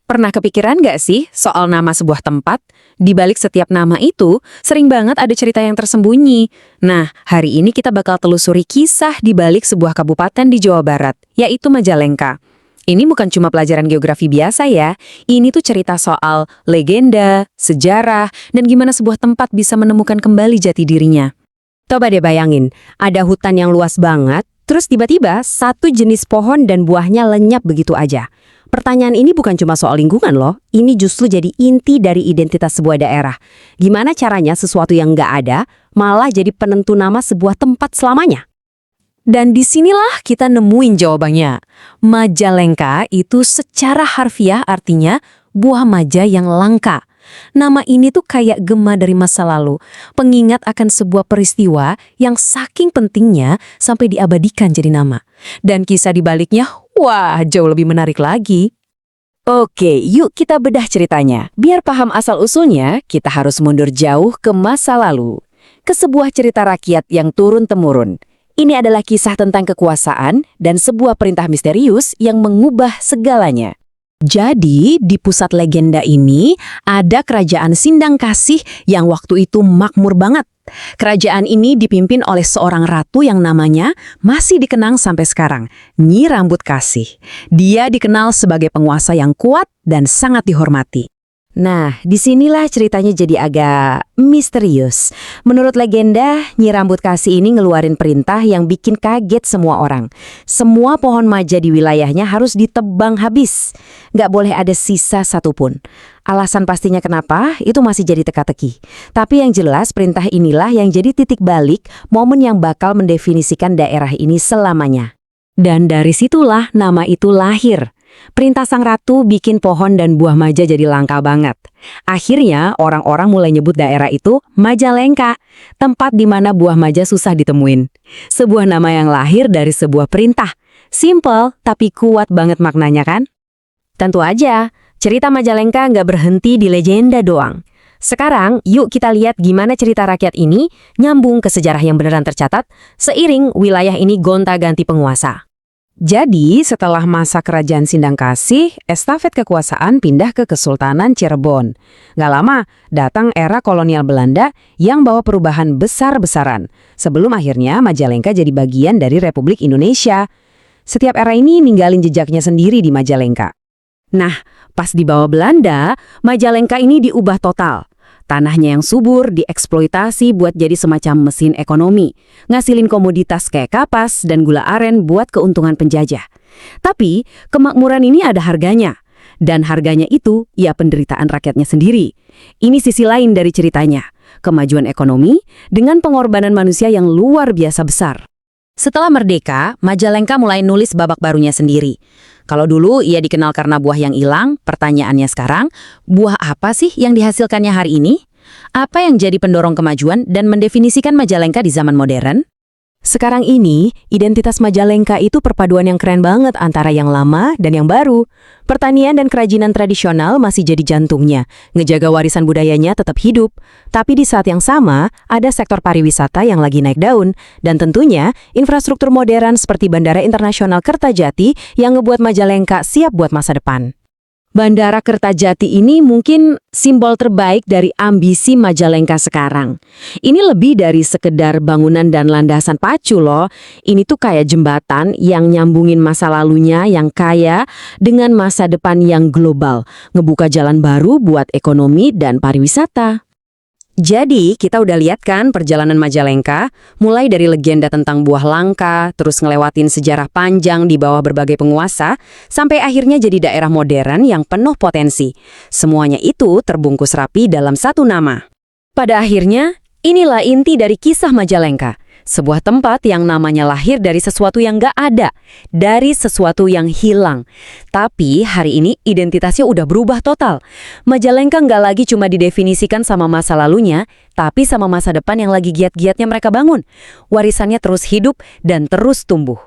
Pernah kepikiran nggak sih soal nama sebuah tempat? Di balik setiap nama itu, sering banget ada cerita yang tersembunyi. Nah, hari ini kita bakal telusuri kisah di balik sebuah kabupaten di Jawa Barat, yaitu Majalengka. Ini bukan cuma pelajaran geografi biasa ya, ini tuh cerita soal legenda, sejarah, dan gimana sebuah tempat bisa menemukan kembali jati dirinya. Coba deh bayangin, ada hutan yang luas banget, terus tiba-tiba satu jenis pohon dan buahnya lenyap begitu aja. Pertanyaan ini bukan cuma soal lingkungan loh, ini justru jadi inti dari identitas sebuah daerah. Gimana caranya sesuatu yang nggak ada malah jadi penentu nama sebuah tempat selamanya? Dan disinilah kita nemuin jawabannya. Majalengka itu secara harfiah artinya buah maja yang langka. Nama ini tuh kayak gema dari masa lalu, pengingat akan sebuah peristiwa yang saking pentingnya sampai diabadikan jadi nama. Dan kisah di baliknya, wah, jauh lebih menarik lagi. Oke, yuk kita bedah ceritanya. Biar paham asal-usulnya, kita harus mundur jauh ke masa lalu. Ke sebuah cerita rakyat yang turun-temurun. Ini adalah kisah tentang kekuasaan dan sebuah perintah misterius yang mengubah segalanya. Jadi, di pusat legenda ini ada kerajaan Sindangkasih yang waktu itu makmur banget. Kerajaan ini dipimpin oleh seorang ratu yang namanya masih dikenang sampai sekarang, Nyi Rambut Kasih. Dia dikenal sebagai penguasa yang kuat dan sangat dihormati. Nah, disinilah ceritanya jadi agak misterius. Menurut legenda, Nyi Rambut Kasih ini ngeluarin perintah yang bikin kaget semua orang. Semua pohon maja di wilayahnya harus ditebang habis. Nggak boleh ada sisa satupun. Alasan pastinya kenapa, itu masih jadi teka-teki. Tapi yang jelas perintah inilah yang jadi titik balik momen yang bakal mendefinisikan daerah ini selamanya. Dan dari situlah nama itu lahir. Perintah sang ratu bikin pohon dan buah maja jadi langka banget. Akhirnya orang-orang mulai nyebut daerah itu Majalengka, tempat di mana buah maja susah ditemuin. Sebuah nama yang lahir dari sebuah perintah. Simple tapi kuat banget maknanya kan? Tentu aja, cerita Majalengka nggak berhenti di legenda doang. Sekarang, yuk kita lihat gimana cerita rakyat ini nyambung ke sejarah yang beneran tercatat seiring wilayah ini gonta-ganti penguasa. Jadi, setelah masa kerajaan Sindangkasih, estafet kekuasaan pindah ke Kesultanan Cirebon. Nggak lama, datang era kolonial Belanda yang bawa perubahan besar-besaran. Sebelum akhirnya Majalengka jadi bagian dari Republik Indonesia. Setiap era ini ninggalin jejaknya sendiri di Majalengka. Nah, pas dibawa Belanda, Majalengka ini diubah total. Tanahnya yang subur dieksploitasi buat jadi semacam mesin ekonomi, ngasilin komoditas kayak kapas dan gula aren buat keuntungan penjajah. Tapi, kemakmuran ini ada harganya. Dan harganya itu, ya penderitaan rakyatnya sendiri. Ini sisi lain dari ceritanya, kemajuan ekonomi dengan pengorbanan manusia yang luar biasa besar. Setelah merdeka, Majalengka mulai nulis babak barunya sendiri. Kalau dulu ia dikenal karena buah yang hilang, pertanyaannya sekarang, buah apa sih yang dihasilkannya hari ini? Apa yang jadi pendorong kemajuan dan mendefinisikan Majalengka di zaman modern? Sekarang ini, identitas Majalengka itu perpaduan yang keren banget antara yang lama dan yang baru. Pertanian dan kerajinan tradisional masih jadi jantungnya, ngejaga warisan budayanya tetap hidup. Tapi di saat yang sama, ada sektor pariwisata yang lagi naik daun. Dan tentunya, infrastruktur modern seperti Bandara Internasional Kertajati yang ngebuat Majalengka siap buat masa depan. Bandara Kertajati ini mungkin simbol terbaik dari ambisi Majalengka sekarang. Ini lebih dari sekedar bangunan dan landasan pacu loh. Ini tuh kayak jembatan yang nyambungin masa lalunya yang kaya dengan masa depan yang global. Ngebuka jalan baru buat ekonomi dan pariwisata. Jadi, kita udah lihat kan perjalanan Majalengka, mulai dari legenda tentang buah langka, terus ngelewatin sejarah panjang di bawah berbagai penguasa, sampai akhirnya jadi daerah modern yang penuh potensi. Semuanya itu terbungkus rapi dalam satu nama. Pada akhirnya, inilah inti dari kisah Majalengka. Sebuah tempat yang namanya lahir dari sesuatu yang nggak ada, dari sesuatu yang hilang. Tapi hari ini identitasnya udah berubah total. Majalengka nggak lagi cuma didefinisikan sama masa lalunya, tapi sama masa depan yang lagi giat-giatnya mereka bangun. Warisannya terus hidup dan terus tumbuh.